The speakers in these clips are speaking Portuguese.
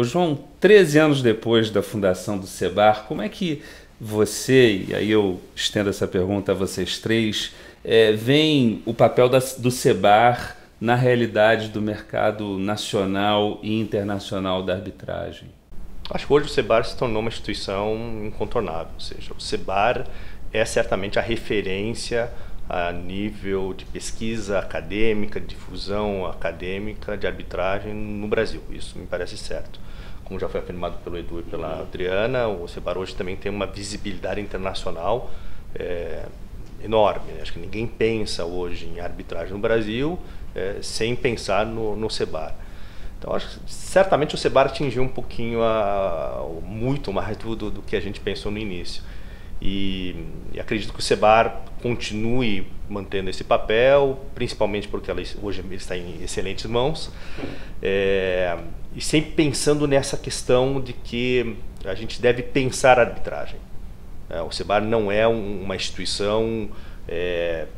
João, 13 anos depois da fundação do Sebar, como é que você, e aí eu estendo essa pergunta a vocês três, veem o papel do Sebar na realidade do mercado nacional e internacional da arbitragem? Acho que hoje o Sebar se tornou uma instituição incontornável, ou seja, o Sebar é certamente a referência a nível de pesquisa acadêmica, difusão acadêmica de arbitragem no Brasil. Isso me parece certo. Como já foi afirmado pelo Edu e pela Adriana, o Sebar hoje também tem uma visibilidade internacional enorme. Acho que ninguém pensa hoje em arbitragem no Brasil sem pensar no Sebar. Então, acho que certamente o Sebar atingiu um pouquinho, muito mais do que a gente pensou no início. E acredito que o Sebar continue mantendo esse papel, principalmente porque hoje ele está em excelentes mãos, e sempre pensando nessa questão de que a gente deve pensar a arbitragem. O Sebar não é uma instituição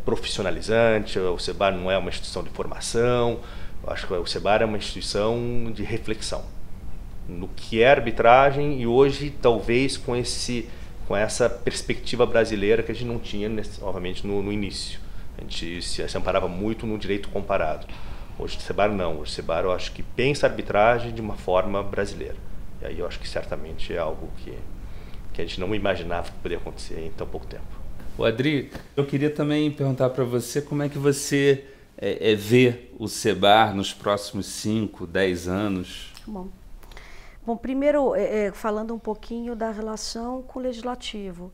profissionalizante, o Sebar não é uma instituição de formação. Eu acho que o Sebar é uma instituição de reflexão no que é arbitragem, e hoje talvez com essa perspectiva brasileira que a gente não tinha, obviamente, no início. A gente se amparava muito no direito comparado. Hoje o Sebar não. Hoje o Sebar, eu acho que pensa a arbitragem de uma forma brasileira. E aí eu acho que certamente é algo que a gente não imaginava que poderia acontecer em tão pouco tempo. O Adri, eu queria também perguntar para você como é que você vê o Sebar nos próximos 5, 10 anos. Bom, primeiro, falando um pouquinho da relação com o legislativo.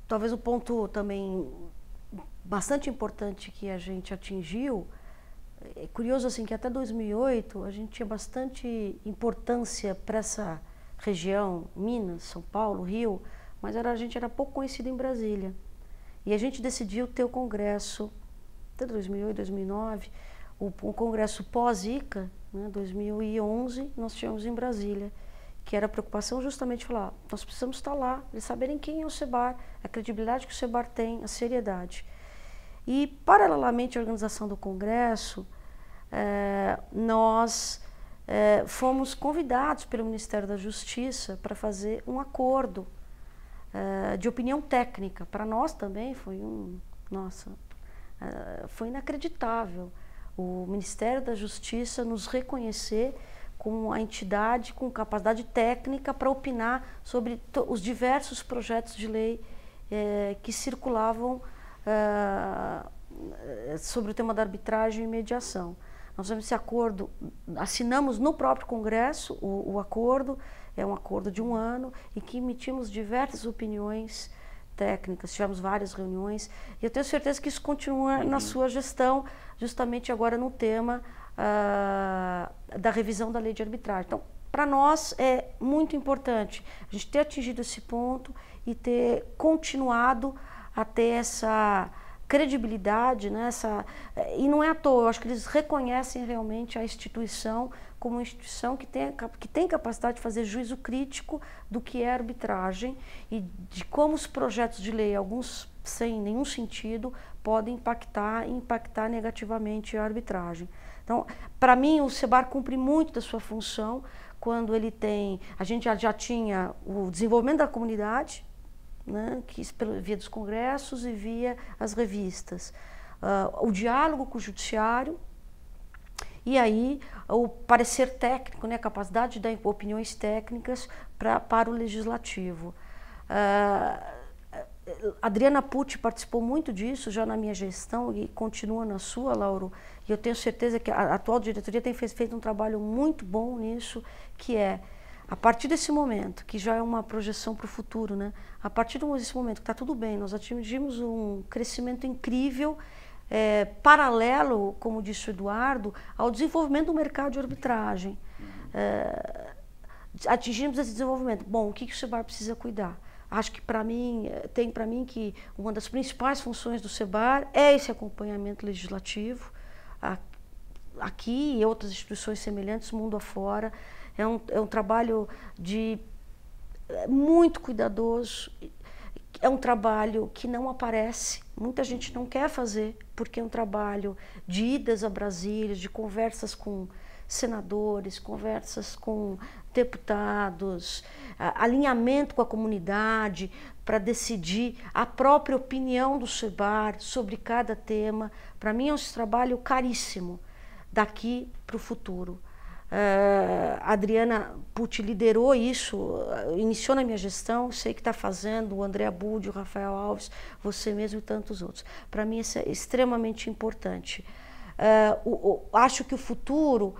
Talvez um ponto também bastante importante que a gente atingiu, é curioso assim que até 2008 a gente tinha bastante importância para essa região, Minas, São Paulo, Rio, mas a gente era pouco conhecido em Brasília. E a gente decidiu ter o congresso, até 2008, 2009, o congresso pós-ICA, né, 2011, nós tínhamos em Brasília, que era a preocupação justamente de falar, nós precisamos estar lá, eles saberem quem é o Sebar, a credibilidade que o Sebar tem, a seriedade. E, paralelamente à organização do congresso, nós fomos convidados pelo Ministério da Justiça para fazer um acordo de opinião técnica. Para nós também foi foi inacreditável o Ministério da Justiça nos reconhecer como a entidade com capacidade técnica para opinar sobre os diversos projetos de lei que circulavam sobre o tema da arbitragem e mediação. Nós fizemos esse acordo, assinamos no próprio Congresso o acordo, é um acordo de 1 ano, e que emitimos diversas opiniões técnicas, tivemos várias reuniões, e eu tenho certeza que isso continua na sua gestão, justamente agora no tema da revisão da lei de arbitragem. Então, para nós é muito importante a gente ter atingido esse ponto e ter continuado a ter essa credibilidade, né? E não é à toa, eu acho que eles reconhecem realmente a instituição como uma instituição que tem capacidade de fazer juízo crítico do que é arbitragem e de como os projetos de lei, alguns sem nenhum sentido, podem impactar negativamente a arbitragem. Então, para mim, o Sebar cumpre muito da sua função quando ele tem... A gente já tinha o desenvolvimento da comunidade, né, via dos congressos e via as revistas. O diálogo com o judiciário e aí o parecer técnico, né, a capacidade de dar opiniões técnicas para o legislativo. Adriana Pucci participou muito disso já na minha gestão e continua na sua, Lauro, e eu tenho certeza que a atual diretoria tem feito um trabalho muito bom nisso, que é, a partir desse momento, que já é uma projeção para o futuro, né? A partir desse momento que está tudo bem, nós atingimos um crescimento incrível, paralelo, como disse o Eduardo, ao desenvolvimento do mercado de arbitragem. Atingimos esse desenvolvimento. Bom, o que o Sebar precisa cuidar? Acho que para mim, que uma das principais funções do Sebar é esse acompanhamento legislativo, aqui e outras instituições semelhantes, mundo afora. É um trabalho muito cuidadoso, é um trabalho que não aparece, muita gente não quer fazer, porque é um trabalho de idas a Brasília, de conversas com senadores, conversas com deputados, alinhamento com a comunidade para decidir a própria opinião do SEBAR sobre cada tema. Para mim é um trabalho caríssimo daqui para o futuro. A Adriana Pucci liderou isso, iniciou na minha gestão, sei que está fazendo, o André Abud, o Rafael Alves, você mesmo e tantos outros. Para mim isso é extremamente importante. Acho que o futuro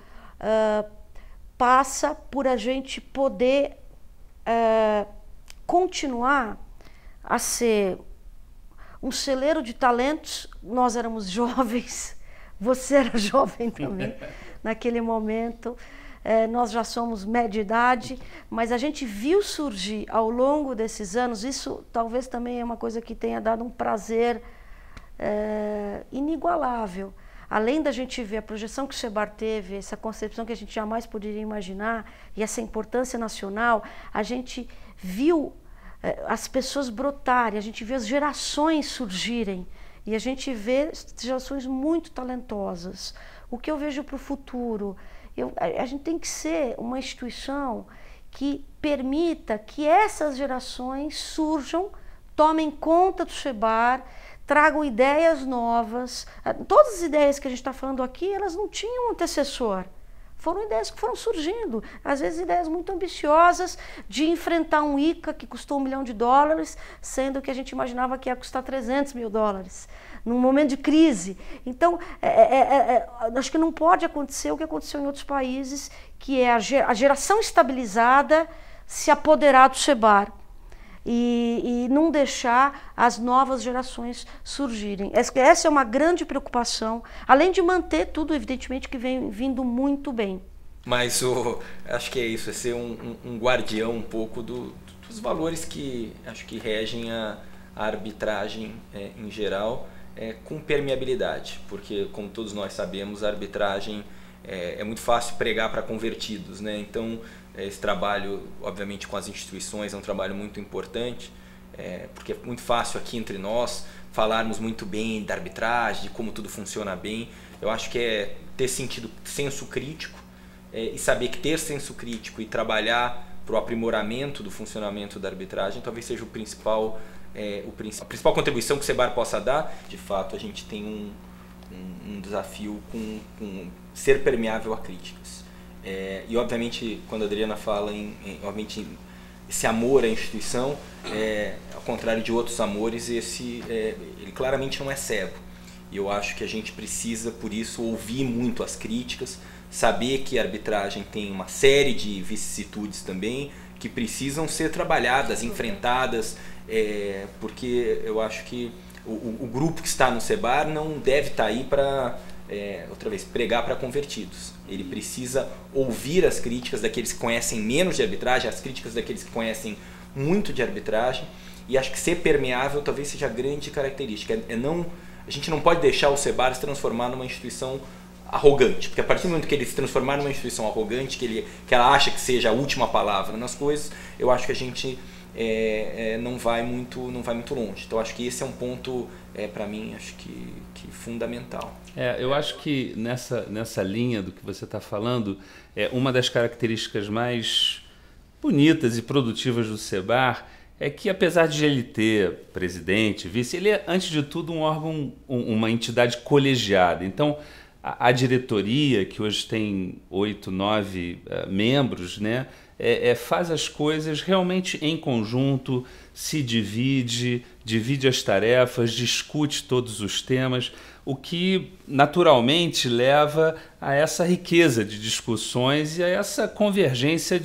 passa por a gente poder continuar a ser um celeiro de talentos. Nós éramos jovens, você era jovem também naquele momento, nós já somos média idade, mas a gente viu surgir ao longo desses anos, isso talvez também é uma coisa que tenha dado um prazer inigualável. Além da gente ver a projeção que o SEBAR teve, essa concepção que a gente jamais poderia imaginar, e essa importância nacional, a gente viu as pessoas brotarem, a gente viu as gerações surgirem, e a gente vê gerações muito talentosas. O que eu vejo para o futuro? A gente tem que ser uma instituição que permita que essas gerações surjam, tomem conta do SEBAR, tragam ideias novas. Todas as ideias que a gente está falando aqui, elas não tinham um antecessor. Foram ideias que foram surgindo, às vezes ideias muito ambiciosas de enfrentar um ICA que custou $1 milhão, sendo que a gente imaginava que ia custar $300 mil, num momento de crise. Então, acho que não pode acontecer o que aconteceu em outros países, que é a geração estabilizada se apoderar do SEBAR. E não deixar as novas gerações surgirem. Essa é uma grande preocupação, além de manter tudo, evidentemente, que vem vindo muito bem. Mas acho que é isso, é ser um guardião um pouco dos valores que acho que regem a arbitragem em geral, com permeabilidade, porque, como todos nós sabemos, a arbitragem é muito fácil pregar para convertidos, né? Então, esse trabalho, obviamente, com as instituições é um trabalho muito importante, porque é muito fácil aqui entre nós falarmos muito bem da arbitragem, de como tudo funciona bem. Eu acho que é ter senso crítico e saber que ter senso crítico e trabalhar para o aprimoramento do funcionamento da arbitragem talvez seja a principal contribuição que o SEBAR possa dar. De fato, a gente tem um desafio com ser permeável a críticas. E obviamente, quando a Adriana fala obviamente, esse amor à instituição, ao contrário de outros amores, ele claramente não é cego. E eu acho que a gente precisa, por isso, ouvir muito as críticas, saber que a arbitragem tem uma série de vicissitudes também, que precisam ser trabalhadas, enfrentadas, porque eu acho que o grupo que está no SEBAR não deve estar aí para, outra vez, pregar para convertidos. Ele precisa ouvir as críticas daqueles que conhecem menos de arbitragem, as críticas daqueles que conhecem muito de arbitragem, e acho que ser permeável talvez seja a grande característica. A gente não pode deixar o SEBAR se transformar numa instituição arrogante, porque a partir do momento que ele se transformar numa instituição arrogante, que ela acha que seja a última palavra nas coisas, eu acho que a gente não vai muito longe. Então acho que esse é um ponto, para mim, acho que fundamental. Eu acho que nessa linha do que você está falando, uma das características mais bonitas e produtivas do SEBAR é que, apesar de ele ter presidente, vice, ele é, antes de tudo, um órgão, uma entidade colegiada. Então, a diretoria, que hoje tem 8, 9 membros, né, faz as coisas realmente em conjunto, se divide as tarefas, discute todos os temas, o que naturalmente leva a essa riqueza de discussões e a essa convergência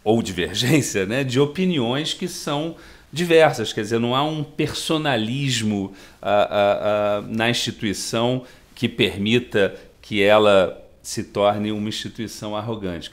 ou divergência, né, de opiniões que são diversas. Quer dizer, não há um personalismo na instituição que permita que ela se torne uma instituição arrogante.